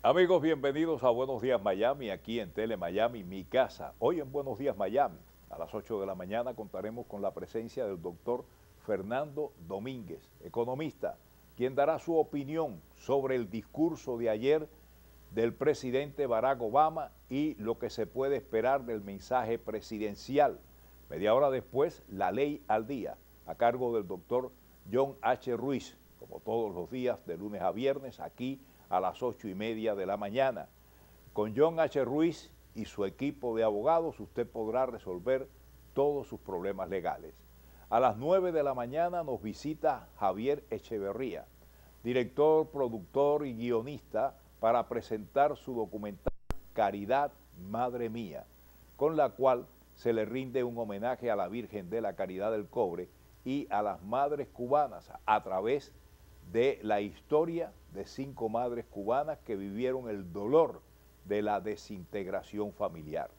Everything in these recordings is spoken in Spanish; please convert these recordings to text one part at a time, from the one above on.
Amigos, bienvenidos a Buenos Días Miami, aquí en Tele Miami, mi casa. Hoy en Buenos Días Miami, a las 8 de la mañana, contaremos con la presencia del doctor Fernando Domínguez, economista, quien dará su opinión sobre el discurso de ayer del presidente Barack Obama y lo que se puede esperar del mensaje presidencial. Media hora después, la ley al día, a cargo del doctor John H. Ruiz, como todos los días, de lunes a viernes, aquí a las 8:30 de la mañana. Con John H. Ruiz y su equipo de abogados, usted podrá resolver todos sus problemas legales. A las 9 de la mañana nos visita Javier Echeverría, director, productor y guionista, para presentar su documental Caridad, Madre Mía, con la cual se le rinde un homenaje a la Virgen de la Caridad del Cobre y a las madres cubanas a través de la historia de 5 madres cubanas que vivieron el dolor de la desintegración familiar.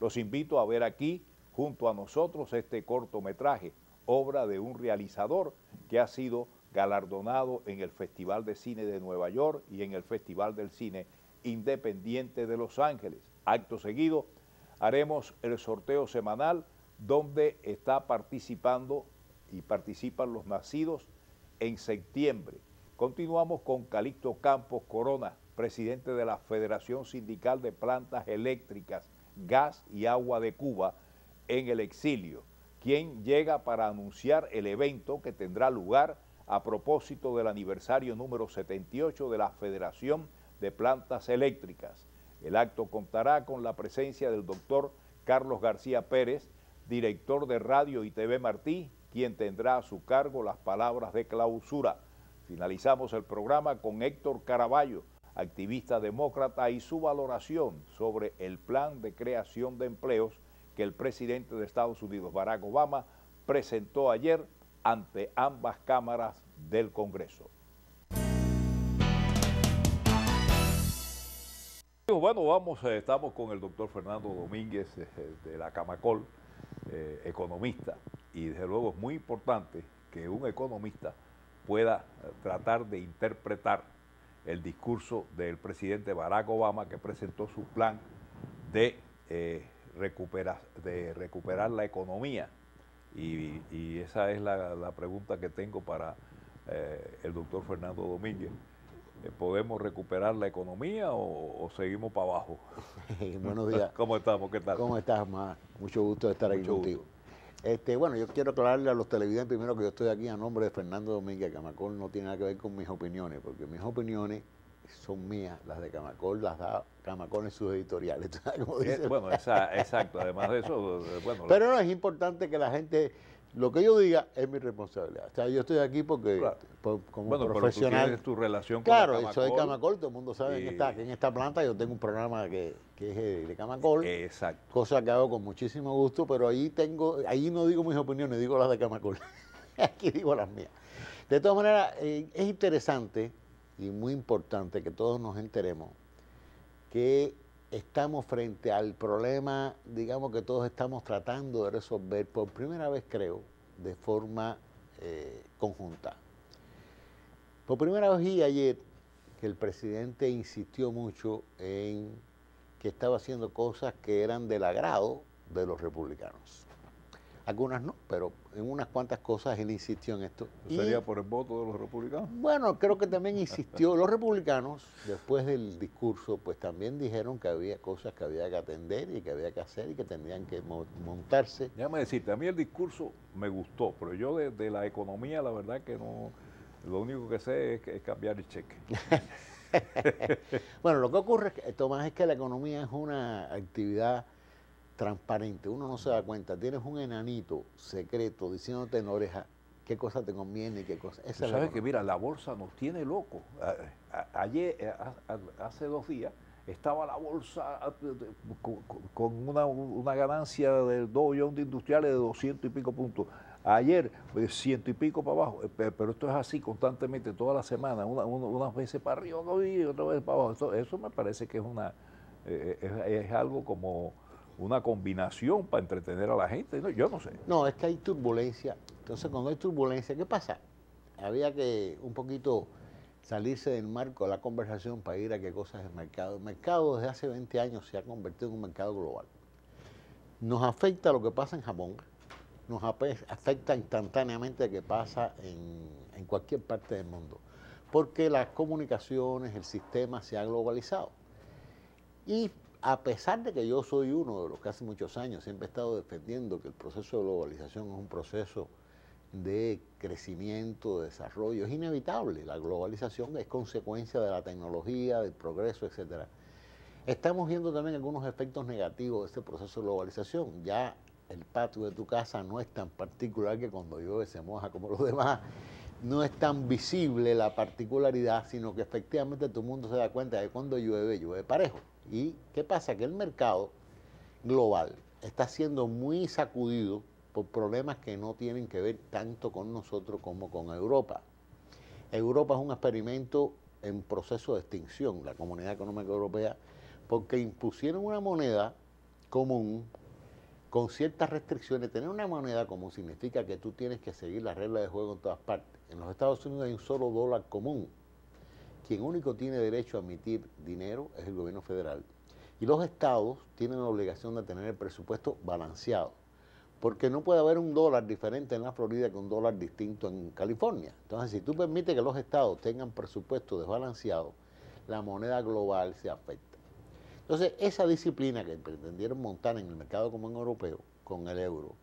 Los invito a ver aquí, junto a nosotros, este cortometraje, obra de un realizador que ha sido galardonado en el Festival de Cine de Nueva York y en el Festival del Cine Independiente de Los Ángeles. Acto seguido, haremos el sorteo semanal donde está participando y participan los nacidos en septiembre. Continuamos con Calixto Campos Corona, presidente de la Federación Sindical de Plantas Eléctricas, Gas y Agua de Cuba, en el exilio, quien llega para anunciar el evento que tendrá lugar a propósito del aniversario número 78 de la Federación de Plantas Eléctricas. El acto contará con la presencia del doctor Carlos García Pérez, director de Radio y TV Martí, quien tendrá a su cargo las palabras de clausura. Finalizamos el programa con Héctor Caraballo, activista demócrata, y su valoración sobre el plan de creación de empleos que el presidente de Estados Unidos, Barack Obama, presentó ayer ante ambas cámaras del Congreso. Bueno, estamos con el doctor Fernando Domínguez de la Camacol, economista, y desde luego es muy importante que un economista pueda tratar de interpretar el discurso del presidente Barack Obama, que presentó su plan de recuperar la economía. Y esa es la pregunta que tengo para el doctor Fernando Domínguez. ¿Podemos recuperar la economía o seguimos para abajo? Buenos días. ¿Cómo estamos? ¿Qué tal? ¿Cómo estás, Mar? Mucho gusto de estar aquí contigo. Gusto. Bueno, yo quiero aclararle a los televidentes primero que yo estoy aquí a nombre de Fernando Domínguez. Camacol no tiene nada que ver con mis opiniones, porque mis opiniones son mías, las de Camacol las da Camacol en sus editoriales. Como dice. Bueno, exacto, además de eso, bueno. Pero no, es importante que la gente, lo que yo diga es mi responsabilidad. O sea, yo estoy aquí porque, claro, como bueno, profesional. Pero tú tienes tu relación claro, con Camacol. Claro, soy Camacol, todo el mundo sabe que en esta planta yo tengo un programa que es de Camacol. Exacto. Cosa que hago con muchísimo gusto, pero ahí no digo mis opiniones, digo las de Camacol. Aquí digo las mías. De todas maneras, es interesante y muy importante que todos nos enteremos que estamos frente al problema, digamos, que todos estamos tratando de resolver por primera vez, creo, de forma conjunta. Por primera vez vi ayer que el presidente insistió mucho en que estaba haciendo cosas que eran del agrado de los republicanos. Algunas no, pero en unas cuantas cosas él insistió en esto. ¿Sería por el voto de los republicanos? Bueno, creo que también insistió. Los republicanos, después del discurso, pues también dijeron que había cosas que había que atender y que había que hacer y que tendrían que montarse. Déjame decirte, a mí el discurso me gustó, pero yo de la economía, la verdad que no, lo único que sé es cambiar el cheque. Bueno, lo que ocurre, Tomás, es que la economía es una actividad transparente, uno no se da cuenta, tienes un enanito secreto diciéndote en la oreja qué cosa te conviene y qué cosa. Esa sabes que mira, la bolsa nos tiene locos. Ayer, hace 2 días, estaba la bolsa con una ganancia del Dow Jones Industriales de 200 y pico puntos. Ayer, 100 y pico para abajo, pero esto es así constantemente, toda la semana, unas veces para arriba y otra vez para abajo. Eso me parece que es algo como una combinación para entretener a la gente. No, yo no sé. No, es que hay turbulencia. Entonces, cuando hay turbulencia, ¿qué pasa? Había que un poquito salirse del marco de la conversación para ir a qué cosa es el mercado. El mercado desde hace 20 años se ha convertido en un mercado global. Nos afecta lo que pasa en Japón, nos afecta instantáneamente lo que pasa en cualquier parte del mundo, porque las comunicaciones, el sistema se ha globalizado. Y a pesar de que yo soy uno de los que hace muchos años siempre he estado defendiendo que el proceso de globalización es un proceso de crecimiento, de desarrollo, es inevitable. La globalización es consecuencia de la tecnología, del progreso, etcétera. Estamos viendo también algunos efectos negativos de este proceso de globalización. Ya el patio de tu casa no es tan particular que cuando llueve se moja como los demás. No es tan visible la particularidad, sino que efectivamente todo el mundo se da cuenta de que cuando llueve, llueve parejo. ¿Y qué pasa? Que el mercado global está siendo muy sacudido por problemas que no tienen que ver tanto con nosotros como con Europa. Europa es un experimento en proceso de extinción, la Comunidad Económica Europea, porque impusieron una moneda común con ciertas restricciones. Tener una moneda común significa que tú tienes que seguir las reglas de juego en todas partes. En los Estados Unidos hay un solo dólar común. Quien único tiene derecho a emitir dinero es el gobierno federal. Y los estados tienen la obligación de tener el presupuesto balanceado, porque no puede haber un dólar diferente en la Florida que un dólar distinto en California. Entonces, si tú permites que los estados tengan presupuesto desbalanceado, la moneda global se afecta. Entonces, esa disciplina que pretendieron montar en el mercado común europeo con el euro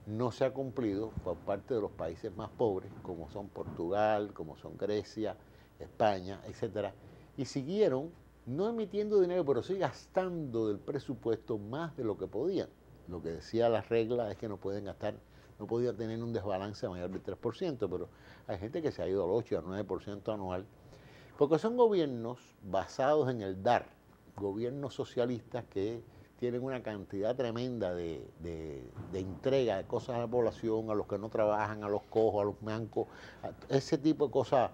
no se ha cumplido por parte de los países más pobres, como son Portugal, como son Grecia, España, etcétera, y siguieron no emitiendo dinero, pero sí gastando del presupuesto más de lo que podían. Lo que decía la regla es que no pueden gastar, no podían tener un desbalance mayor del 3%, pero hay gente que se ha ido al 8 al 9% anual, porque son gobiernos basados en el dar, gobiernos socialistas que tienen una cantidad tremenda de entrega de cosas a la población, a los que no trabajan, a los cojos, a los mancos, ese tipo de cosas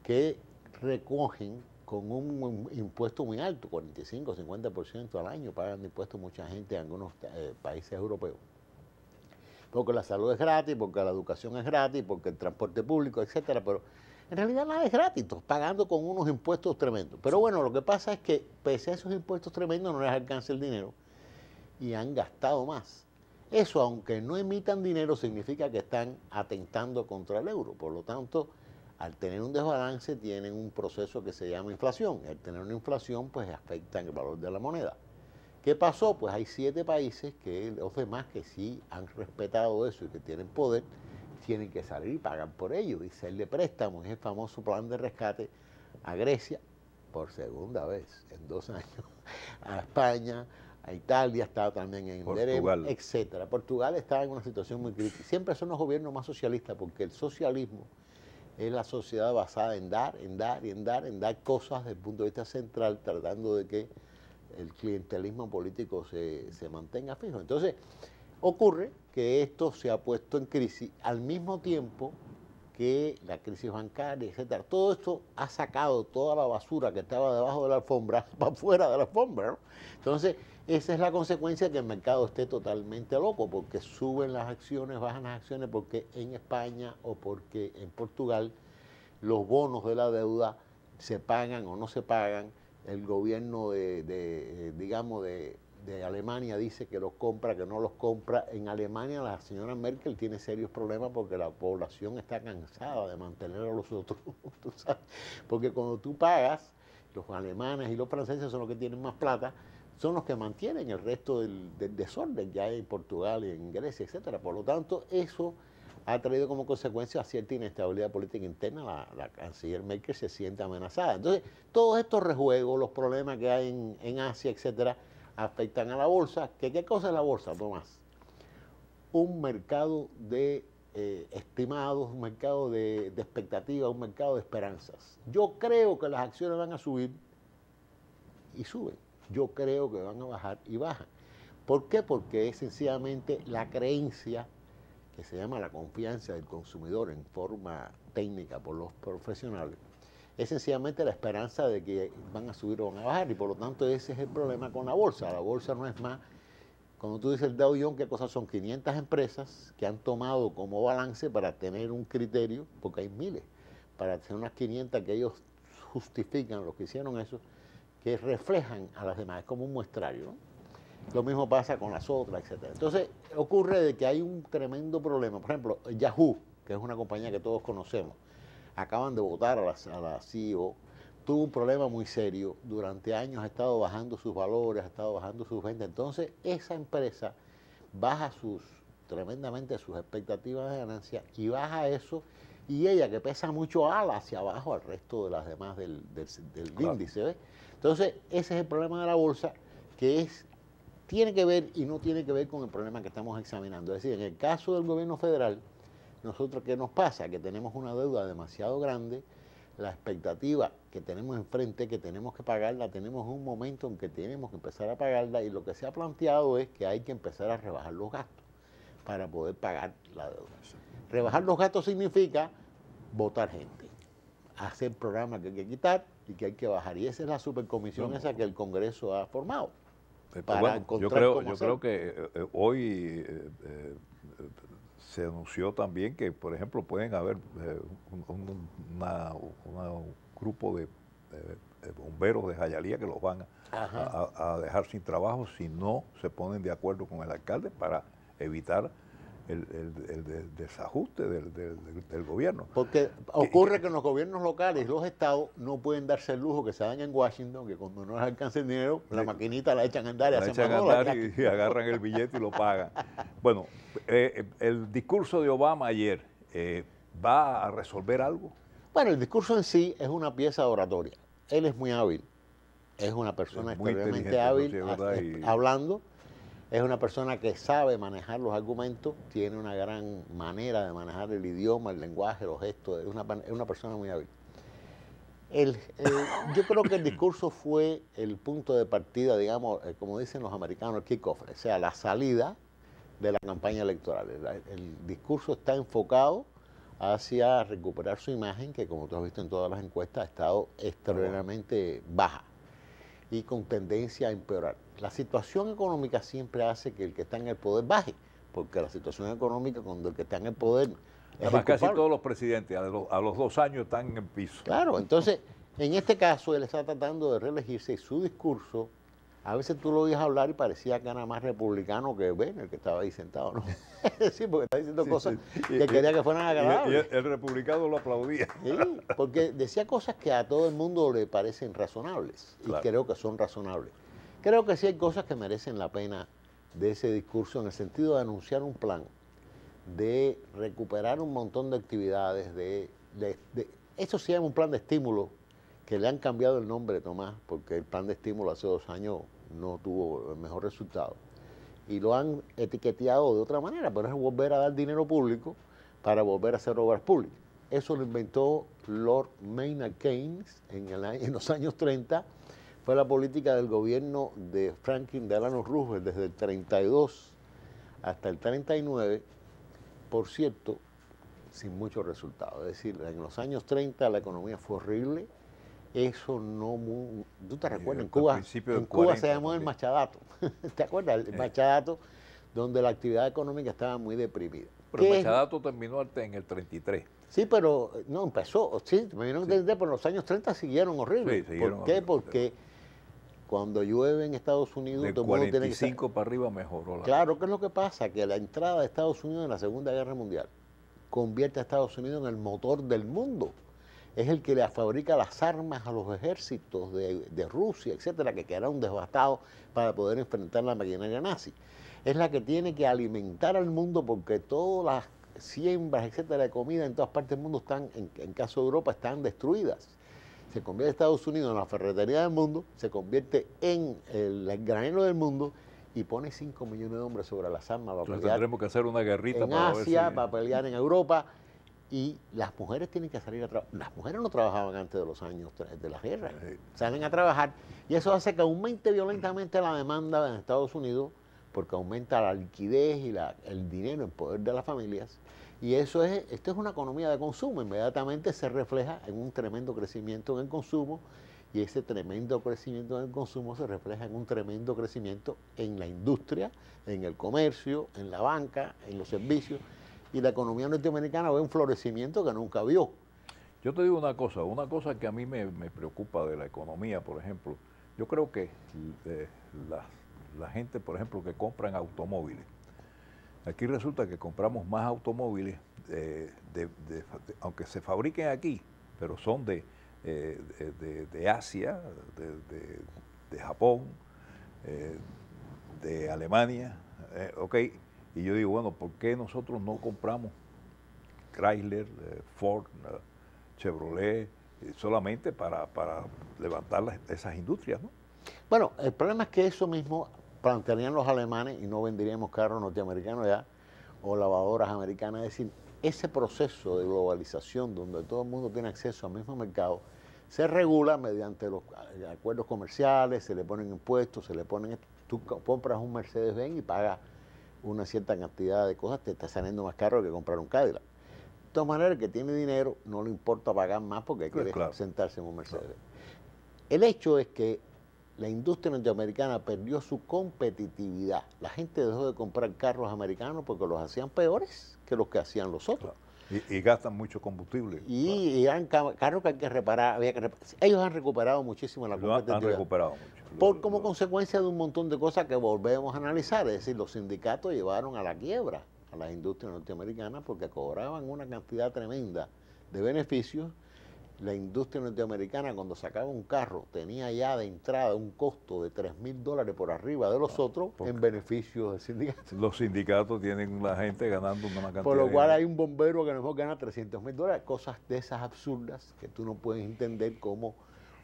que recogen con un impuesto muy alto, 45, 50% al año, pagan de impuestos mucha gente en algunos países europeos. Porque la salud es gratis, porque la educación es gratis, porque el transporte público, etcétera, pero en realidad nada es gratis, pagando con unos impuestos tremendos. Pero bueno, lo que pasa es que pese a esos impuestos tremendos no les alcanza el dinero y han gastado más. Eso, aunque no emitan dinero, significa que están atentando contra el euro. Por lo tanto, al tener un desbalance, tienen un proceso que se llama inflación. Al tener una inflación, pues afecta el valor de la moneda. ¿Qué pasó? Pues hay 7 países que los demás que sí han respetado eso y que tienen poder, tienen que salir y pagan por ello y hacerle préstamos. Es el famoso plan de rescate a Grecia por segunda vez en 2 años, a España, a Italia, está también en Portugal, etcétera. Portugal está en una situación muy crítica. Siempre son los gobiernos más socialistas porque el socialismo es la sociedad basada en dar, en dar y en dar cosas desde el punto de vista central, tratando de que el clientelismo político se mantenga fijo. Entonces, ocurre que esto se ha puesto en crisis al mismo tiempo que la crisis bancaria, etcétera. Todo esto ha sacado toda la basura que estaba debajo de la alfombra para afuera de la alfombra, ¿no? Entonces, esa es la consecuencia de que el mercado esté totalmente loco, porque suben las acciones, bajan las acciones, porque en España o porque en Portugal los bonos de la deuda se pagan o no se pagan. El gobierno digamos, de Alemania dice que los compra, que no los compra. En Alemania la señora Merkel tiene serios problemas porque la población está cansada de mantener a los otros, ¿tú sabes? Porque cuando tú pagas, los alemanes y los franceses son los que tienen más plata, son los que mantienen el resto del desorden que hay en Portugal y en Grecia, etcétera. Por lo tanto, eso ha traído como consecuencia cierta inestabilidad política interna. La canciller Merkel se siente amenazada. Entonces, todos estos rejuegos, los problemas que hay en Asia, etcétera, afectan a la bolsa. ¿Qué cosa es la bolsa, Tomás? Un mercado de estimados, un mercado de expectativas, un mercado de esperanzas. Yo creo que las acciones van a subir y suben. Yo creo que van a bajar y bajan. ¿Por qué? Porque es sencillamente la creencia que se llama la confianza del consumidor en forma técnica por los profesionales, es sencillamente la esperanza de que van a subir o van a bajar, y por lo tanto ese es el problema con la bolsa. La bolsa no es más, cuando tú dices el Dow Jones, ¿qué cosas son? 500 empresas que han tomado como balance para tener un criterio, porque hay miles, para hacer unas 500 que ellos justifican, los que hicieron eso, que reflejan a las demás, es como un muestrario, ¿no? Lo mismo pasa con las otras, etcétera. Entonces, ocurre de que hay un tremendo problema. Por ejemplo, Yahoo, que es una compañía que todos conocemos, acaban de votar a la CEO, tuvo un problema muy serio, durante años ha estado bajando sus valores, ha estado bajando sus ventas. Entonces, esa empresa baja tremendamente sus expectativas de ganancia y baja eso, y ella, que pesa mucho, ala hacia abajo al resto de las demás del Claro. índice, ¿ves? Entonces, ese es el problema de la bolsa, que tiene que ver y no tiene que ver con el problema que estamos examinando. Es decir, en el caso del gobierno federal, nosotros, ¿qué nos pasa? Que tenemos una deuda demasiado grande, la expectativa que tenemos enfrente, que tenemos que pagarla, tenemos un momento en que tenemos que empezar a pagarla, y lo que se ha planteado es que hay que empezar a rebajar los gastos para poder pagar la deuda. Rebajar los gastos significa votar gente, hacer programas que hay que quitar y que hay que bajar. Y esa es la supercomisión esa que el Congreso ha formado. Para Bueno, encontrar cómo yo creo que hoy se anunció también que, por ejemplo, pueden haber un grupo de bomberos de Jayalía que los van a dejar sin trabajo si no se ponen de acuerdo con el alcalde para evitar el desajuste del gobierno. Porque ocurre que en los gobiernos locales, los estados, no pueden darse el lujo que se dan en Washington, que cuando no les alcanza el dinero, la maquinita la echan a andar y La hacen echan a más andar y agarran el billete y lo pagan. Bueno, el discurso de Obama ayer, ¿va a resolver algo? Bueno, el discurso en sí es una pieza oratoria. Él es muy hábil, es una persona extremadamente hábil hablando. Es una persona que sabe manejar los argumentos, tiene una gran manera de manejar el idioma, el lenguaje, los gestos, es una persona muy hábil. Yo creo que el discurso fue el punto de partida, digamos, como dicen los americanos, el kick-off, o sea, la salida de la campaña electoral. El discurso está enfocado hacia recuperar su imagen, que como tú has visto en todas las encuestas ha estado extraordinariamente baja y con tendencia a empeorar. La situación económica siempre hace que el que está en el poder baje, porque la situación económica cuando el que está en el poder Además, casi todos los presidentes a los 2 años están en el piso. Claro, entonces, en este caso él está tratando de reelegirse y su discurso, a veces tú lo oías hablar y parecía que era más republicano que el que estaba ahí sentado, ¿no? Sí, porque está diciendo cosas que quería que fueran agradables. Y el republicano lo aplaudía. Sí, porque decía cosas que a todo el mundo le parecen razonables, y creo que son razonables. Creo que sí hay cosas que merecen la pena de ese discurso, en el sentido de anunciar un plan, de recuperar un montón de actividades, eso se llama un plan de estímulo, que le han cambiado el nombre, Tomás, porque el plan de estímulo hace 2 años no tuvo el mejor resultado. Y lo han etiqueteado de otra manera, pero es volver a dar dinero público para volver a hacer obras públicas. Eso lo inventó Lord Maynard Keynes en los años 30. Fue la política del gobierno de Franklin Delano Roosevelt desde el 32 hasta el 39, por cierto, sin muchos resultados. Es decir, en los años 30 la economía fue horrible. Eso no... ¿Tú te recuerdas? En Cuba se llamó el Machadato. ¿Te acuerdas? El Machadato, donde la actividad económica estaba muy deprimida. Pero el Machadato terminó en el 33. Sí, pero no empezó. Sí, terminó en el 33, pero en los años 30 siguieron horribles. Sí, siguieron ¿Por qué? Porque cuando llueve en Estados Unidos... De 45 para arriba mejoró. Claro, ¿qué es lo que pasa? Que la entrada de Estados Unidos en la Segunda Guerra Mundial convierte a Estados Unidos en el motor del mundo. Es el que le fabrica las armas a los ejércitos de Rusia, etcétera, que quedaron devastados para poder enfrentar la maquinaria nazi. Es la que tiene que alimentar al mundo, porque todas las siembras, etcétera, de comida en todas partes del mundo están, en caso de Europa, están destruidas. Se convierte Estados Unidos en la ferretería del mundo, se convierte en el granero del mundo y pone 5 millones de hombres sobre las armas para Entonces pelear tendremos que hacer una guerrita en para Asia, ver si... para pelear en Europa. Y las mujeres tienen que salir a trabajar. Las mujeres no trabajaban antes de los años de la guerra. Salen a trabajar y eso hace que aumente violentamente la demanda en Estados Unidos, porque aumenta la liquidez y el dinero en poder de las familias. Y esto es una economía de consumo. Inmediatamente se refleja en un tremendo crecimiento en el consumo, y ese tremendo crecimiento en el consumo se refleja en un tremendo crecimiento en la industria, en el comercio, en la banca, en los servicios. Y la economía norteamericana ve un florecimiento que nunca vio. Yo te digo una cosa que a mí me preocupa de la economía, por ejemplo. Yo creo que la gente, por ejemplo, que compran automóviles, aquí resulta que compramos más automóviles, aunque se fabriquen aquí, pero son de Asia, de Japón, de Alemania, ok. Y yo digo, bueno, ¿por qué nosotros no compramos Chrysler, Ford, Chevrolet, solamente para levantar esas industrias, ¿no? Bueno, el problema es que eso mismo plantearían los alemanes y no venderíamos carros norteamericanos ya o lavadoras americanas. Es decir, ese proceso de globalización donde todo el mundo tiene acceso al mismo mercado se regula mediante los acuerdos comerciales, se le ponen impuestos, se le ponen... Tú compras un Mercedes-Benz y pagas una cierta cantidad de cosas, te está saliendo más caro que comprar un Cadillac. De todas maneras, el que tiene dinero no le importa pagar más porque quiere sentarse en un Mercedes. Claro. El hecho es que la industria norteamericana perdió su competitividad. La gente dejó de comprar carros americanos porque los hacían peores que los que hacían los otros. Claro. Y gastan mucho combustible. Y eran carros que hay que reparar, había que reparar. Ellos han recuperado muchísimo la competitividad. Han recuperado mucho. Como consecuencia de un montón de cosas que volvemos a analizar. Es decir, los sindicatos llevaron a la quiebra a las industrias norteamericanas porque cobraban una cantidad tremenda de beneficios. La industria norteamericana, cuando sacaba un carro, tenía ya de entrada un costo de $3,000 por arriba de los otros en beneficio del sindicato. Los sindicatos tienen la gente ganando una cantidad. Por lo cual hay un bombero que a lo mejor gana $300,000, cosas de esas absurdas que tú no puedes entender cómo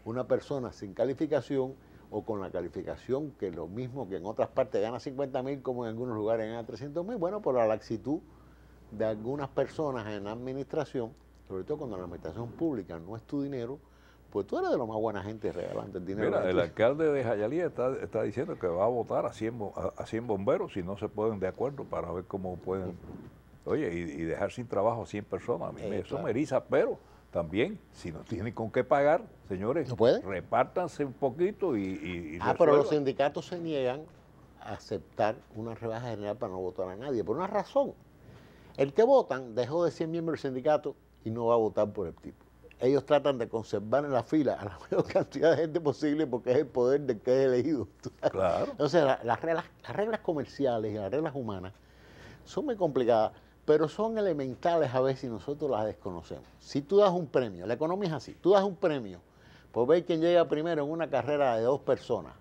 una persona sin calificación o con la calificación que lo mismo que en otras partes gana 50,000 como en algunos lugares gana 300,000, bueno, por la laxitud de algunas personas en la administración, sobre todo cuando la administración pública no es tu dinero, pues tú eres de la más buena gente regalando el dinero. Mira, el alcalde de Jayalía está diciendo que va a votar a 100 bomberos si no se ponen de acuerdo para ver cómo pueden, oye, y dejar sin trabajo a 100 personas. A mí eso claro. Me eriza, pero también, si no tienen con qué pagar, señores, ¿no repártanse un poquito y pero los sindicatos se niegan a aceptar una rebaja general para no votar a nadie, por una razón. El que votan dejó de ser miembro del sindicato y no va a votar por el tipo. Ellos tratan de conservar en la fila a la mayor cantidad de gente posible porque es el poder del que es elegido. Claro. Entonces, las reglas comerciales y las reglas humanas son muy complicadas, pero son elementales a veces y nosotros las desconocemos. Si tú das un premio, la economía es así, tú das un premio por ver quién llega primero en una carrera de 2 personas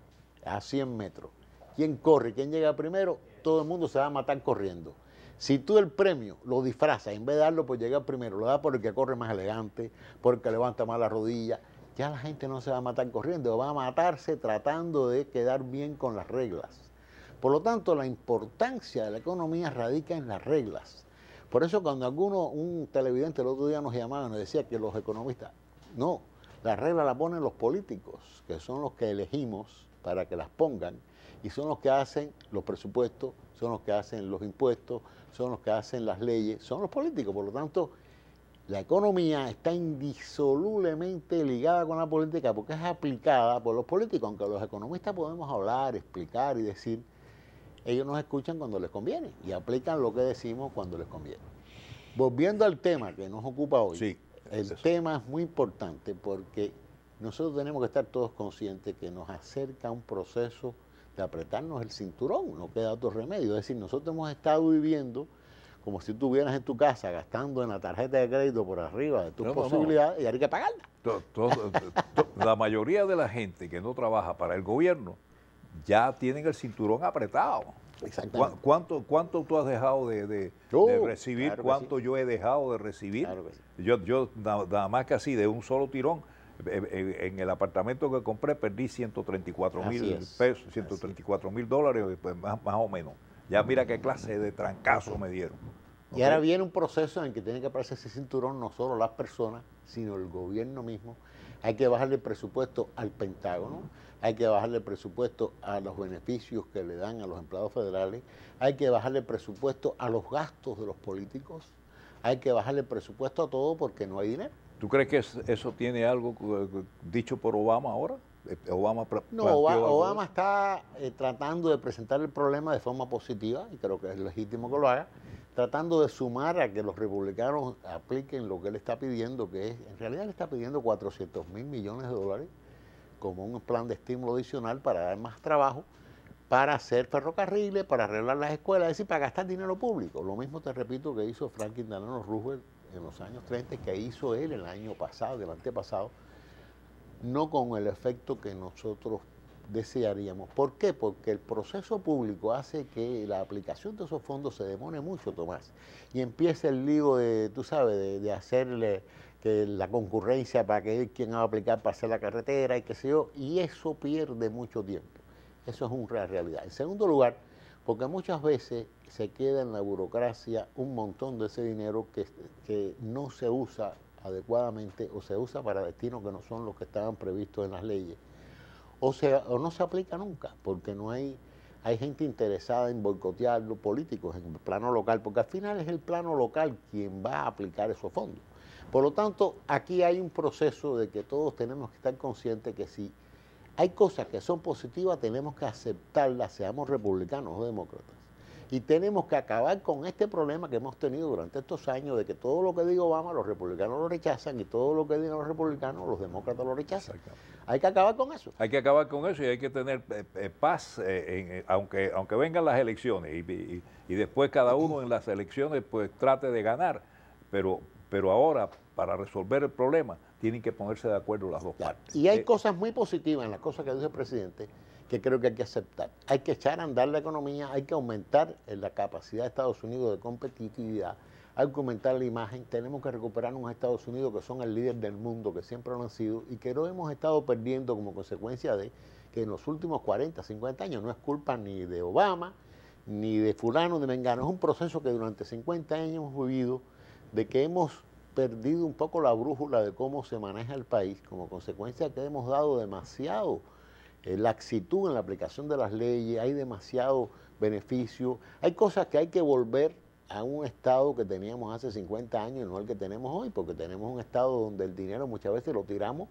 a 100 metros, quién corre, quién llega primero, todo el mundo se va a matar corriendo. Si tú el premio lo disfrazas, en vez de darlo por llegar primero, lo das por el que corre más elegante, por el que levanta más la rodilla, ya la gente no se va a matar corriendo, va a matarse tratando de quedar bien con las reglas. Por lo tanto, la importancia de la economía radica en las reglas. Por eso cuando un televidente el otro día nos llamaba y nos decía que los economistas, no, las reglas las ponen los políticos, que son los que elegimos para que las pongan, y son los que hacen los presupuestos, son los que hacen los impuestos, son los que hacen las leyes, son los políticos. Por lo tanto, la economía está indisolublemente ligada con la política porque es aplicada por los políticos. Aunque los economistas podemos hablar, explicar y decir, ellos nos escuchan cuando les conviene y aplican lo que decimos cuando les conviene. Volviendo al tema que nos ocupa hoy, sí, el tema es muy importante porque nosotros tenemos que estar todos conscientes que nos acerca a un proceso de apretarnos el cinturón, no queda otro remedio. Es decir, nosotros hemos estado viviendo como si tú estuvieras en tu casa gastando en la tarjeta de crédito por arriba de tus posibilidades y hay que pagarla. La mayoría de la gente que no trabaja para el gobierno ya tienen el cinturón apretado. Exactamente. ¿Cuánto tú has dejado de recibir? Claro ¿cuánto sí. Yo he dejado de recibir? Claro que sí. Yo nada más que así, de un solo tirón, en el apartamento que compré perdí 134,000 pesos, 134,000 dólares, pues más o menos. Ya mira qué clase de trancazo me dieron. Y ahora viene un proceso en que tienen que ponerse ese cinturón no solo las personas, sino el gobierno mismo. Hay que bajarle el presupuesto al Pentágono, hay que bajarle el presupuesto a los beneficios que le dan a los empleados federales, hay que bajarle el presupuesto a los gastos de los políticos, hay que bajarle el presupuesto a todo porque no hay dinero. ¿Tú crees que eso tiene algo dicho por Obama ahora? Obama está tratando de presentar el problema de forma positiva y creo que es legítimo que lo haga, tratando de sumar a que los republicanos apliquen lo que él está pidiendo, que es, en realidad él está pidiendo 400.000 millones de dólares como un plan de estímulo adicional para dar más trabajo, para hacer ferrocarriles, para arreglar las escuelas, es decir, para gastar dinero público. Lo mismo te repito que hizo Franklin Delano Roosevelt en los años 30, que hizo él el año pasado, el antepasado, no con el efecto que nosotros desearíamos. ¿Por qué? Porque el proceso público hace que la aplicación de esos fondos se demore mucho, Tomás, y empieza el lío de, tú sabes, de hacerle que la concurrencia para que quién va a aplicar para hacer la carretera y qué sé yo, y eso pierde mucho tiempo. Eso es una realidad. En segundo lugar, porque muchas veces se queda en la burocracia un montón de ese dinero que no se usa adecuadamente o se usa para destinos que no son los que estaban previstos en las leyes. O no se aplica nunca, porque no hay gente interesada en boicotearlo, políticos en el plano local, porque al final es el plano local quien va a aplicar esos fondos. Por lo tanto, aquí hay un proceso de que todos tenemos que estar conscientes que si hay cosas que son positivas, tenemos que aceptarlas, seamos republicanos o demócratas. Y tenemos que acabar con este problema que hemos tenido durante estos años de que todo lo que diga Obama los republicanos lo rechazan y todo lo que digan los republicanos los demócratas lo rechazan. Hay que acabar con eso. Hay que acabar con eso y hay que tener paz, aunque vengan las elecciones y después cada uno en las elecciones pues trate de ganar, pero ahora para resolver el problema tienen que ponerse de acuerdo las dos partes. Y hay cosas muy positivas en las cosas que dice el presidente que creo que hay que aceptar. Hay que echar a andar la economía, hay que aumentar la capacidad de Estados Unidos de competitividad, hay que aumentar la imagen, tenemos que recuperar unos Estados Unidos que son el líder del mundo, que siempre lo han sido y que no hemos estado perdiendo como consecuencia de que en los últimos 40, 50 años no es culpa ni de Obama, ni de fulano, ni mengano, es un proceso que durante 50 años hemos vivido de que hemos perdido un poco la brújula de cómo se maneja el país, como consecuencia que hemos dado demasiado laxitud en la aplicación de las leyes, hay demasiado beneficio, hay cosas que hay que volver a un estado que teníamos hace 50 años y no el que tenemos hoy, porque tenemos un estado donde el dinero muchas veces lo tiramos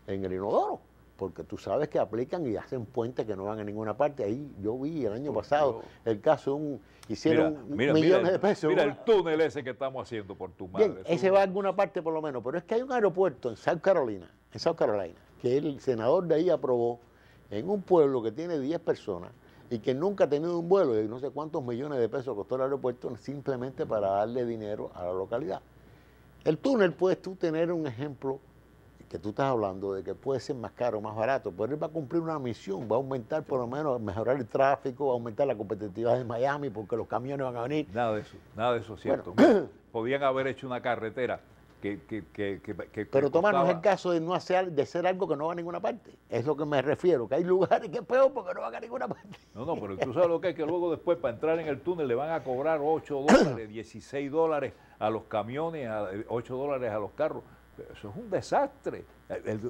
en el inodoro, porque tú sabes que aplican y hacen puentes que no van a ninguna parte. Ahí yo vi el año pasado el caso de hicieron millones de pesos. Mira el túnel ese que estamos haciendo por tu madre. Bien, ese va a alguna parte por lo menos, pero es que hay un aeropuerto en South Carolina, que el senador de ahí aprobó en un pueblo que tiene 10 personas y que nunca ha tenido un vuelo de no sé cuántos millones de pesos costó el aeropuerto simplemente para darle dinero a la localidad. El túnel, puedes tú tener un ejemplo que tú estás hablando de que puede ser más caro o más barato, pero él va a cumplir una misión, va a aumentar por lo menos, mejorar el tráfico, va a aumentar la competitividad de Miami porque los camiones van a venir. Nada de eso es cierto. Bueno. Mira, podían haber hecho una carretera pero Tomás, no es el caso de no hacer, de ser algo que no va a ninguna parte. Es lo que me refiero, que hay lugares que es peor porque no van a ninguna parte. No, pero tú sabes lo que es que luego después para entrar en el túnel le van a cobrar $8, $16 a los camiones, $8 a los carros. Eso es un desastre,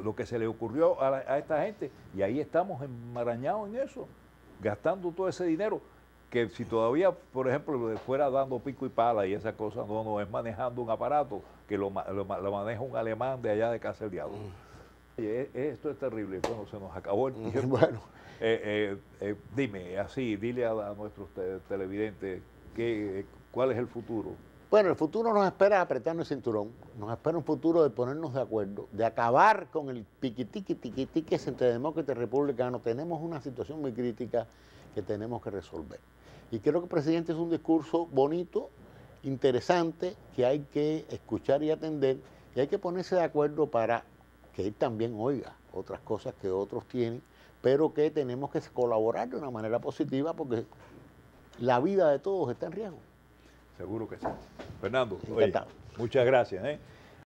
lo que se le ocurrió a esta gente, y ahí estamos enmarañados en eso, gastando todo ese dinero, que si todavía, por ejemplo, fuera dando pico y pala y esa cosa, no es manejando un aparato que lo maneja un alemán de allá de Casa del Diablo. Esto es terrible, bueno, se nos acabó el tiempo. Bueno. Dile a nuestros televidentes cuál es el futuro. Bueno, el futuro nos espera apretarnos el cinturón, nos espera un futuro de ponernos de acuerdo, de acabar con el tiquitiqui entre demócratas y republicanos. Tenemos una situación muy crítica que tenemos que resolver. Y creo que el presidente es un discurso bonito, interesante, que hay que escuchar y atender, y hay que ponerse de acuerdo para que él también oiga otras cosas que otros tienen, pero que tenemos que colaborar de una manera positiva porque la vida de todos está en riesgo. Seguro que sí. Fernando, oye, muchas gracias.